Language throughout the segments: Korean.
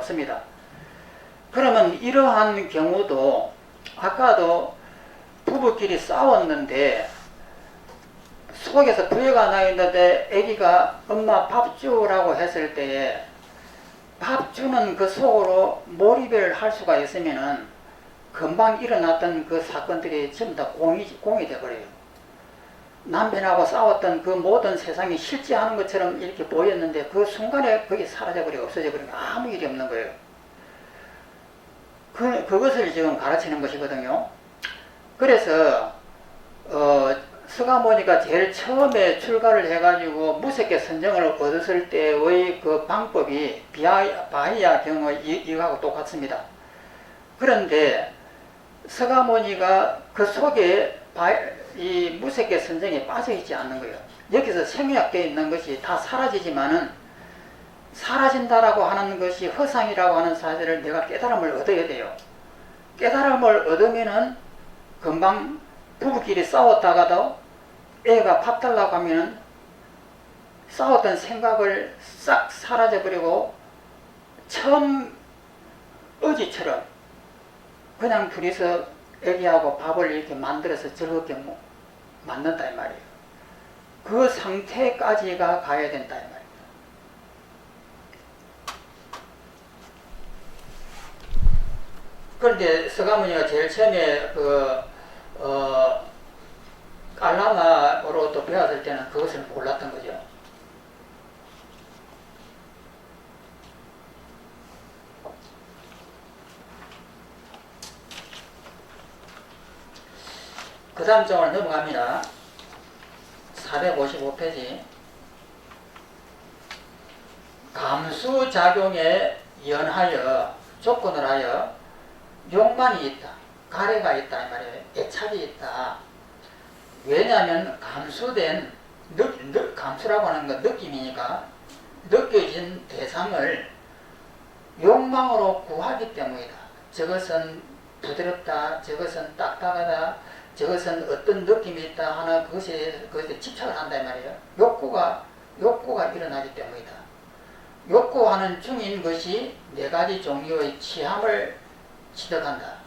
없습니다. 그러면 이러한 경우도 아까도 부부끼리 싸웠는데 속에서 부해가 나 있는데 아기가 엄마 밥 주라고 했을 때에 밥 주는 그 속으로 몰입을 할 수가 있으면은 금방 일어났던 그 사건들이 전부 다 공이 돼버려요. 남편하고 싸웠던 그 모든 세상이 실제하는 것처럼 이렇게 보였는데 그 순간에 그게 사라져버리고 없어져버리고 아무 일이 없는 거예요. 그것을 지금 가르치는 것이거든요. 그래서 서가모니가 제일 처음에 출가를 해가지고 무색계 선정을 얻었을 때의 그 방법이 바히야 경우 이거하고 똑같습니다. 그런데 서가모니가 그 속에 이 무색계 선정에 빠져 있지 않는 거예요. 여기서 생략되어 있는 것이 다 사라지지만은 사라진다라고 하는 것이 허상이라고 하는 사실을 내가 깨달음을 얻어야 돼요. 깨달음을 얻으면은 금방 부부끼리 싸웠다가도 애가 밥 달라고 하면은 싸웠던 생각을 싹 사라져버리고 처음 어제처럼 그냥 둘이서 애기하고 밥을 이렇게 만들어서 즐겁게 만든다 이 말이에요. 그 상태까지가 가야 된다 이 말이에요. 그런데 서가모니가 제일 처음에 알라마로부터 배웠을 때는 그것을 몰랐던 거죠. 그 다음 장으로 넘어갑니다. 455페이지. 감수작용에 연하여 조건을 하여 욕망이 있다, 가래가 있다 이 말이에요. 애착이 있다. 왜냐하면 감수된 감수라고 하는 건 느낌이니까 느껴진 대상을 욕망으로 구하기 때문이다. 저것은 부드럽다, 저것은 딱딱하다, 저것은 어떤 느낌이 있다 하는 그것에 집착을 한다 이 말이에요. 욕구가 일어나기 때문이다. 욕구하는 중인 것이 네 가지 종류의 취함을 취득한다.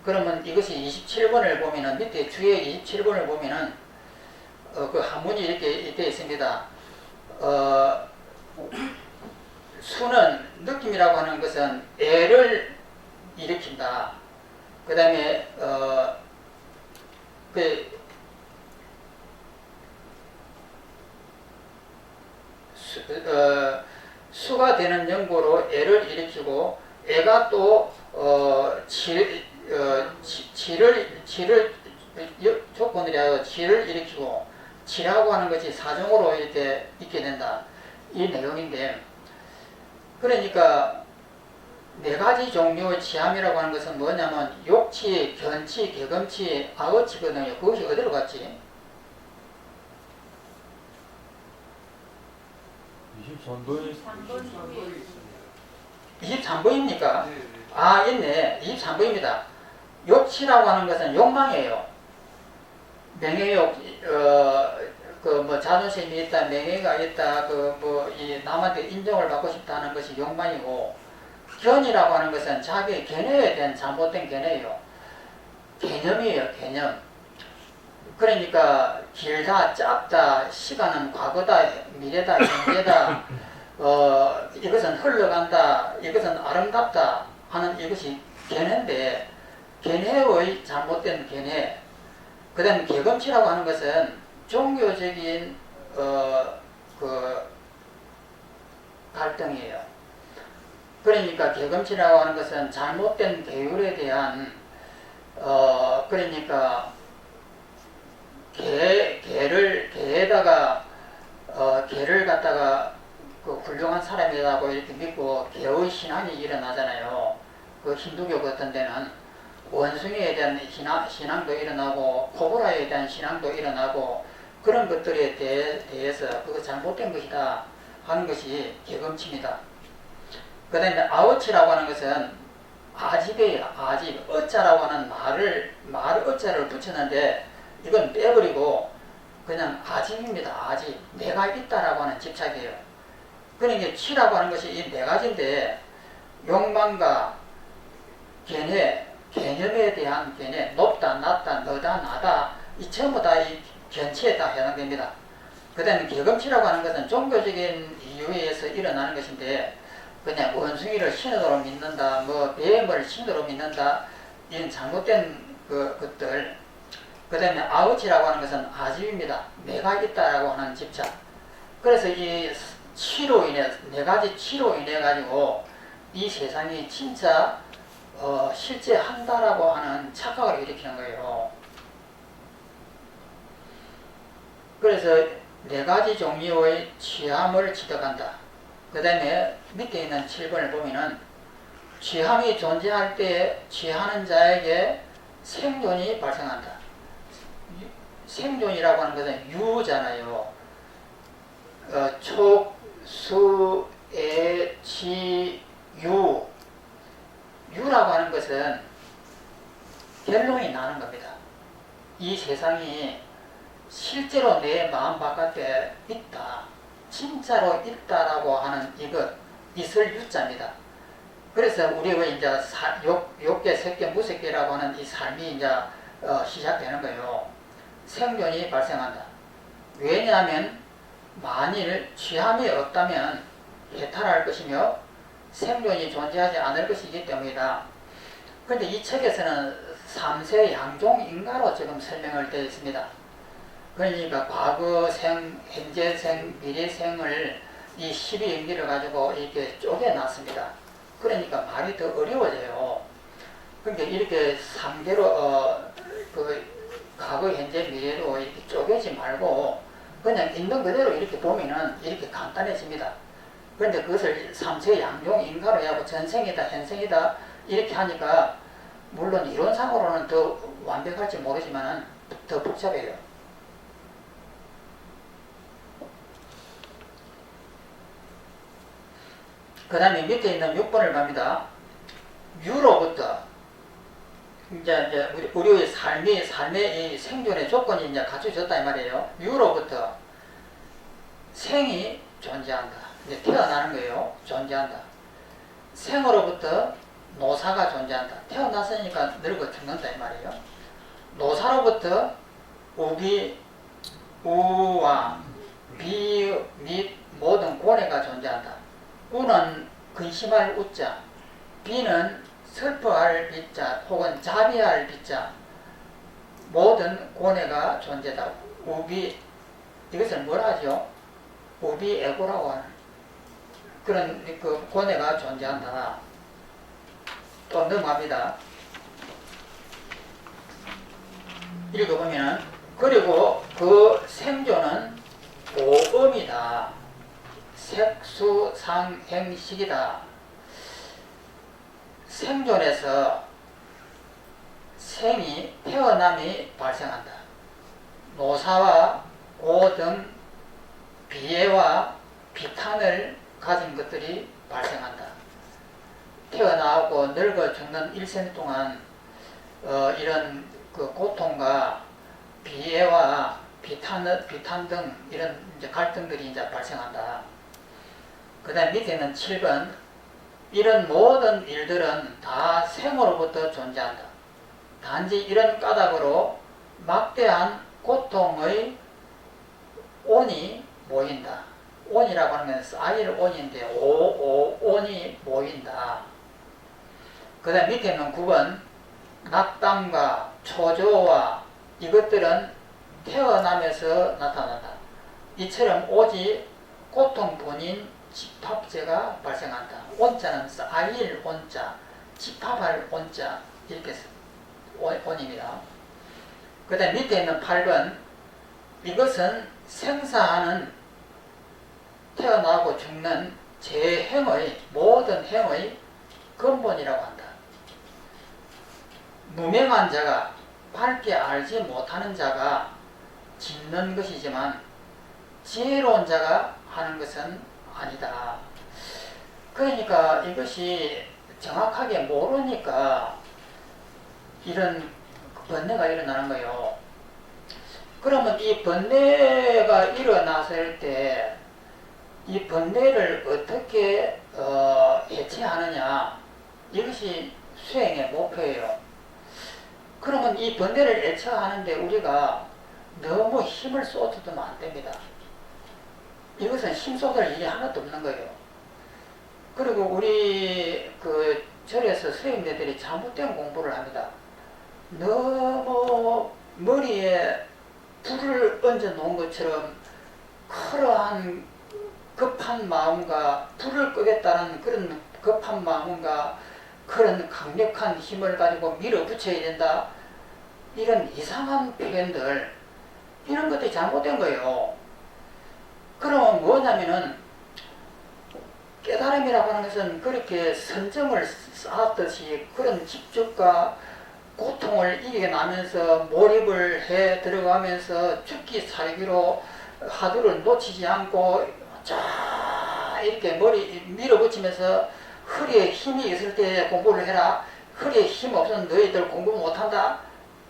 그러면 이것이 27번을 보면은 밑에 주의 27번을 보면은 그 한문이 이렇게 되어 있습니다. 수는 느낌이라고 하는 것은 애를 일으킨다. 그 다음에 수가 되는 연고로 애를 일으키고 애가 또 조건들이 하여 질을 일으키고 질하고 하는 것이 사정으로 이렇게 있게 된다. 이 내용인데, 그러니까 네 가지 종류의 취함이라고 하는 것은 뭐냐면 욕치, 견치, 개검치, 아어치거든요. 그것이 어디로 갔지? 23번입니까? 아, 있네. 23번입니다. 욕치라고 하는 것은 욕망이에요. 명예욕, 자존심이 있다, 명예가 있다, 이 남한테 인정을 받고 싶다 하는 것이 욕망이고, 견이라고 하는 것은 자기의 견해에 대한 잘못된 견해예요. 개념이에요, 개념. 그러니까 길다, 짧다, 시간은 과거다, 미래다, 현재다, 이것은 흘러간다, 이것은 아름답다 하는 이것이 견해인데, 견해의 잘못된 견해. 그 다음에 개검치라고 하는 것은 종교적인 갈등이에요. 그러니까 개검치라고 하는 것은 잘못된 계율에 대한 그러니까 개에다가 개를 갖다가 그 훌륭한 사람이라고 이렇게 믿고 개의 신앙이 일어나잖아요. 그 힌두교 같은 데는 원숭이에 대한 신앙도 일어나고 코브라에 대한 신앙도 일어나고 그런 것들에 대해서 그거 잘못된 것이다 하는 것이 개검치입니다. 그 다음에 아오치라고 하는 것은 아집이에요. 아집. 어자라고 하는 말 어자를 붙였는데 이건 빼버리고 그냥 아집입니다. 아집. 내가 있다라고 하는 집착이에요. 그러니까 치라고 하는 것이 이 네 가지인데 욕망과 개념에 대한 개념, 높다, 낮다, 너다, 나다, 이 전부 다 이 견치에 다 해당됩니다. 그 다음에 개검치라고 하는 것은 종교적인 이유에 의해서 일어나는 것인데, 그냥 원숭이를 신으로 믿는다, 뭐 뱀을 신으로 믿는다, 이런 잘못된 것들. 그 다음에 아우치라고 하는 것은 아집입니다. 내가 있다라고 하는 집착. 그래서 이 치로 인해, 네 가지 치로 인해 가지고 이 세상이 진짜 실제 한다라고 하는 착각을 일으키는 거예요. 그래서 네 가지 종류의 취함을 지적한다. 그 다음에 밑에 있는 7번을 보면은 취함이 존재할 때 취하는 자에게 생존이 발생한다. 생존이라고 하는 것은 유잖아요. 촉, 수, 애, 지, 유. 유라고 하는 것은 결론이 나는 겁니다. 이 세상이 실제로 내 마음 바깥에 있다, 진짜로 있다라고 하는 이것, 있을 유자입니다. 그래서 우리가 이제 욕계, 색계, 무색계라고 하는 이 삶이 이제 시작되는 거예요. 생존이 발생한다. 왜냐하면 만일 취함이 없다면 해탈할 것이며 생존이 존재하지 않을 것이기 때문이다. 그런데 이 책에서는 3세 양종 인가로 지금 설명을 되어 있습니다. 그러니까 과거생, 현재생, 미래생을 이 12연기를 가지고 이렇게 쪼개놨습니다. 그러니까 말이 더 어려워져요. 그러니까 이렇게 상대로 과거, 현재, 미래로 이렇게 쪼개지 말고 그냥 있는 그대로 이렇게 보면은 이렇게 간단해집니다. 그런데 그것을 3세 양종 인가로 하고 전생이다, 현생이다 이렇게 하니까 물론 이론상으로는 더 완벽할지 모르지만 더 복잡해요. 그 다음에 밑에 있는 6번을 갑니다. 유로부터 이제 우리의 삶의 이 생존의 조건이 이제 갖춰졌다 이 말이에요. 유로부터 생이 존재한다. 이제 태어나는 거예요. 존재한다. 생으로부터 노사가 존재한다. 태어났으니까 늙어 죽는다 이 말이에요. 노사로부터 우와, 비, 및 모든 고뇌가 존재한다. 우는 근심할 우자, 비는 슬퍼할 비자, 혹은 자비할 비자, 모든 고뇌가 존재다. 우비, 이것을 뭐라 하죠? 우비애고라고 하는 그런 그 고뇌가 존재한다. 또 넘어갑니다. 읽어보면은, 그리고 그 생존은 오음이다. 색수상행식이다. 생존에서 생이, 태어남이 발생한다. 노사와 고 등 비애와 비탄을 가진 것들이 발생한다. 태어나고 늙어 죽는 일생 동안 이런 그 고통과 비애와 비탄 등 이런 이제 갈등들이 이제 발생한다. 그 다음 밑에는 7번. 이런 모든 일들은 다 생으로부터 존재한다. 단지 이런 까닭으로 막대한 고통의 온이 모인다. 온이라고 하는 건 쌓일 온인데 온이 모인다. 그 다음 밑에는 9번. 낙담과 초조와 이것들은 태어나면서 나타난다. 이처럼 오직 고통뿐인 집합제가 발생한다. 온자는 쌓일 온자, 집합할 온자 이렇게 온입니다. 그 다음 밑에 있는 8번. 이것은 생사하는 태어나고 죽는 재행의 모든 행의 근본이라고 한다. 무명한 자가, 밝게 알지 못하는 자가 짓는 것이지만 지혜로운 자가 하는 것은 아니다. 그러니까 이것이 정확하게 모르니까 이런 번뇌가 일어나는 거예요. 그러면 이 번뇌가 일어났을 때 이 번뇌를 어떻게 해체하느냐, 이것이 수행의 목표예요. 그러면 이 번뇌를 해체하는데 우리가 너무 힘을 쏟아두면 안 됩니다. 이것은 힘 쏟을 일이 하나도 없는 거예요. 그리고 우리 그 절에서 스님네들이 잘못된 공부를 합니다. 너무 머리에 불을 얹어 놓은 것처럼 그러한 급한 마음과 불을 끄겠다는 그런 급한 마음과 그런 강력한 힘을 가지고 밀어붙여야 된다. 이런 이상한 표현들, 이런 것들이 잘못된 거예요. 그러면 뭐냐면은 깨달음이라고 하는 것은 그렇게 선정을 쌓았듯이 그런 집중과 고통을 이겨나면서 몰입을 해 들어가면서 죽기 살기로 화두를 놓치지 않고 쫙 이렇게 머리 밀어붙이면서 허리에 힘이 있을 때 공부를 해라. 허리에 힘 없으면 너희들 공부 못한다.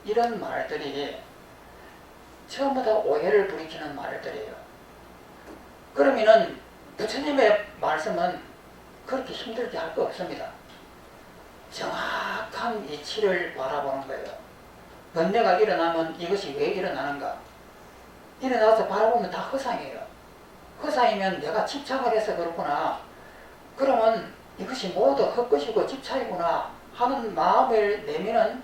이런 말들이 전부 다 오해를 부리키는 말들이에요. 그러면은 부처님의 말씀은 그렇게 힘들게 할 거 없습니다. 정확한 이치를 바라보는 거예요. 번뇌가 일어나면 이것이 왜 일어나는가? 일어나서 바라보면 다 허상이에요. 허상이면 내가 집착을 해서 그렇구나. 그러면 이것이 모두 헛것이고 집착이구나 하는 마음을 내면은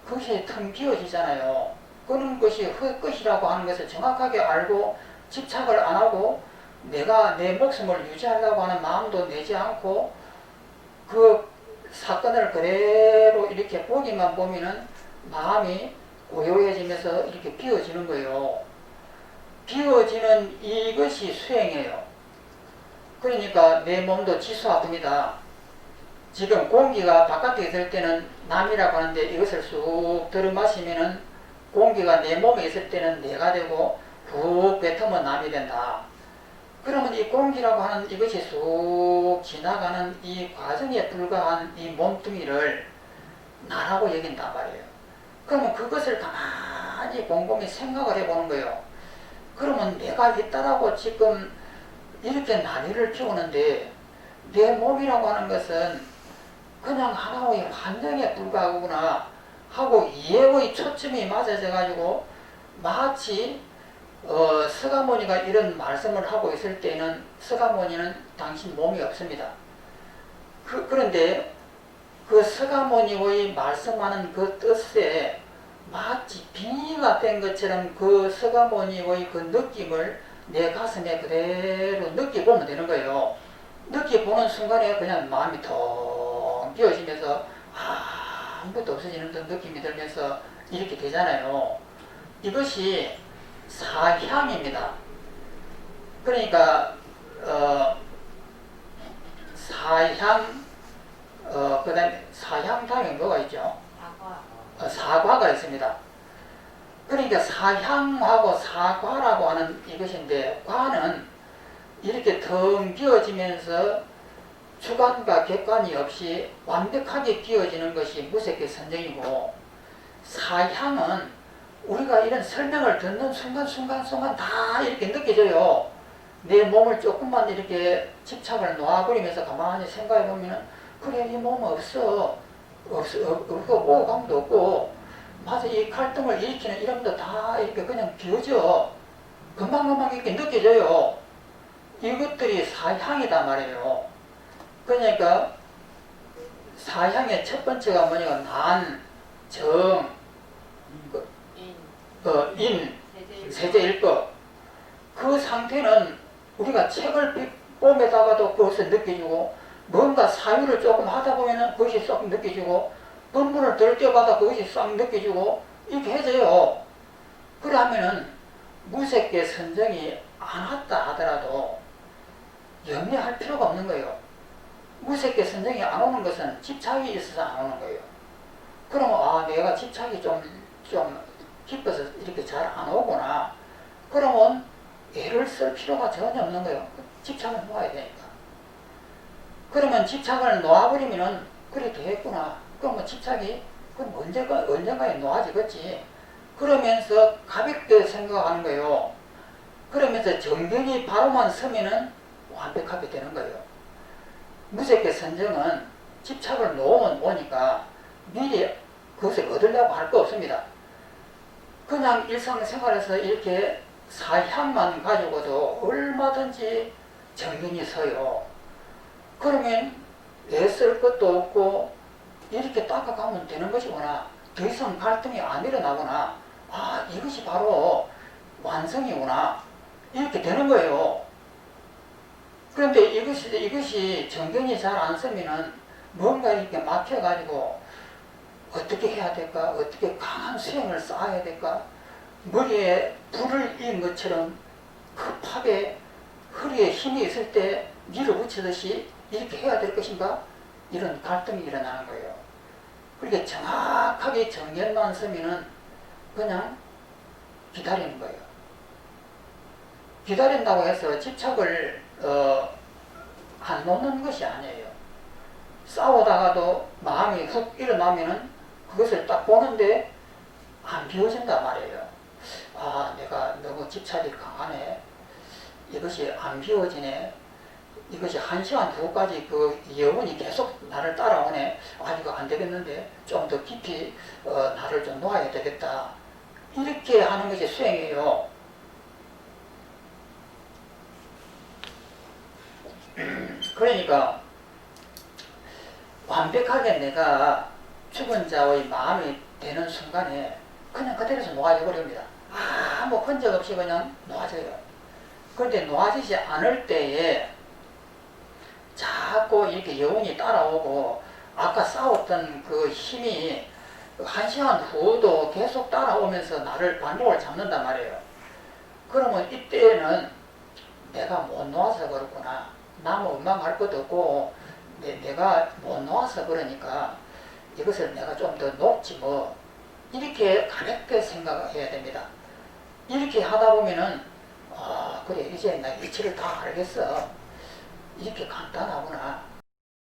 그것이 텅 비어지잖아요. 그런 것이 헛것이라고 하는 것을 정확하게 알고 집착을 안 하고 내가 내 목숨을 유지하려고 하는 마음도 내지 않고 그 사건을 그대로 이렇게 보기만 보면은 마음이 고요해지면서 이렇게 비워지는 거예요. 비워지는 이것이 수행이에요. 그러니까 내 몸도 지수화합니다. 지금 공기가 바깥에 있을 때는 남이라고 하는데 이것을 쑥 들어 마시면은 공기가 내 몸에 있을 때는 내가 되고 훅 뱉으면 남이 된다. 그러면 이 공기라고 하는 이것이 쑥 지나가는 이 과정에 불과한 이 몸뚱이를 나라고 여긴단 말이에요. 그러면 그것을 가만히 곰곰이 생각을 해보는 거예요. 그러면 내가 있다라고 지금 이렇게 난리를 피우는데 내 몸이라고 하는 것은 그냥 하나의 환경에 불과하구나 하고 이해의 초점이 맞아져 가지고 마치 서가모니가 이런 말씀을 하고 있을 때는 서가모니는 당신 몸이 없습니다. 그런데 그 서가모니의 말씀하는 그 뜻에 마치 빙의가 된 것처럼 그 서가모니의 그 느낌을 내 가슴에 그대로 느껴보면 되는 거예요. 느껴보는 순간에 그냥 마음이 텅 비어지면서 아무것도 없어지는 듯 느낌이 들면서 이렇게 되잖아요. 이것이 사향입니다. 그러니까 사향 그 다음에 사향 다음에 뭐가 있죠? 사과가 있습니다. 그러니까 사향하고 사과라고 하는 이것인데 과는 이렇게 텅 비어지면서 주관과 객관이 없이 완벽하게 비어지는 것이 무색의 선정이고 사향은 우리가 이런 설명을 듣는 순간 다 이렇게 느껴져요. 내 몸을 조금만 이렇게 집착을 놓아버리면서 가만히 생각해 보면 그래 이 몸은 없고 오감도 없고 맞아 이 갈등을 일으키는 이름도 다 이렇게 그냥 비어져 금방금방 이렇게 느껴져요. 이것들이 사향이다 말이에요. 그러니까 사향의 첫 번째가 뭐냐면 난, 정, 인, 세제일법. 그 상태는 우리가 책을 봄에다가도 그것을 느껴지고 뭔가 사유를 조금 하다 보면은 그것이 쏙 느껴지고 본문을 들 때마다 그것이 쏙 느껴지고 이렇게 해져요. 그러면은 무색계 선정이 안 왔다 하더라도 염려할 필요가 없는 거예요. 무색계 선정이 안 오는 것은 집착이 있어서 안 오는 거예요. 그러면 내가 집착이 좀 깊어서 이렇게 잘 안 오구나. 그러면 애를 쓸 필요가 전혀 없는 거예요. 집착을 놓아야 되니까. 그러면 집착을 놓아버리면은 그래 되겠구나. 그러면 집착이 그럼 언젠가에 놓아지겠지. 그러면서 가볍게 생각하는 거예요. 그러면서 정경이 바로만 서면은 완벽하게 되는 거예요. 무색의 선정은 집착을 놓으면 오니까 미리 그것을 얻으려고 할 거 없습니다. 그냥 일상생활에서 이렇게 사향만 가지고도 얼마든지 정경이 서요. 그러면 애쓸 것도 없고 이렇게 닦아가면 되는 것이구나. 더 이상 갈등이 안 일어나거나, 아, 이것이 바로 완성이구나. 이렇게 되는 거예요. 그런데 이것이 정경이 잘 안 서면은 뭔가 이렇게 막혀가지고 어떻게 해야 될까? 어떻게 강한 수행을 쌓아야 될까? 머리에 불을 이은 것처럼 급하게 허리에 힘이 있을 때 밀어붙이듯이 이렇게 해야 될 것인가? 이런 갈등이 일어나는 거예요. 그렇게 정확하게 정견만 서면은 그냥 기다리는 거예요. 기다린다고 해서 집착을 안 놓는 것이 아니에요. 싸우다가도 마음이 훅 일어나면은 그것을 딱 보는데 안 비워진단 말이에요. 아, 내가 너무 집착이 강하네. 이것이 안 비워지네. 이것이 1시간, 2시까지 그 여운이 계속 나를 따라오네. 아, 이거 안 되겠는데 좀 더 깊이 나를 좀 놓아야 되겠다. 이렇게 하는 것이 수행이에요. 그러니까 완벽하게 내가 죽은 자의 마음이 되는 순간에 그냥 그대로서 놓아져 버립니다. 아무 흔적 없이 그냥 놓아져요. 그런데 놓아지지 않을 때에 자꾸 이렇게 여운이 따라오고 아까 싸웠던 그 힘이 1시간 후도 계속 따라오면서 나를 반복을 잡는단 말이에요. 그러면 이때는 내가 못 놓아서 그렇구나. 나무 원망할 것도 없고 내가 못 놓아서 그러니까 이것을 내가 좀 더 놓지 뭐. 이렇게 가볍게 생각해야 됩니다. 이렇게 하다 보면은 아, 그래 이제 나 이치를 다 알겠어. 이렇게 간단하구나.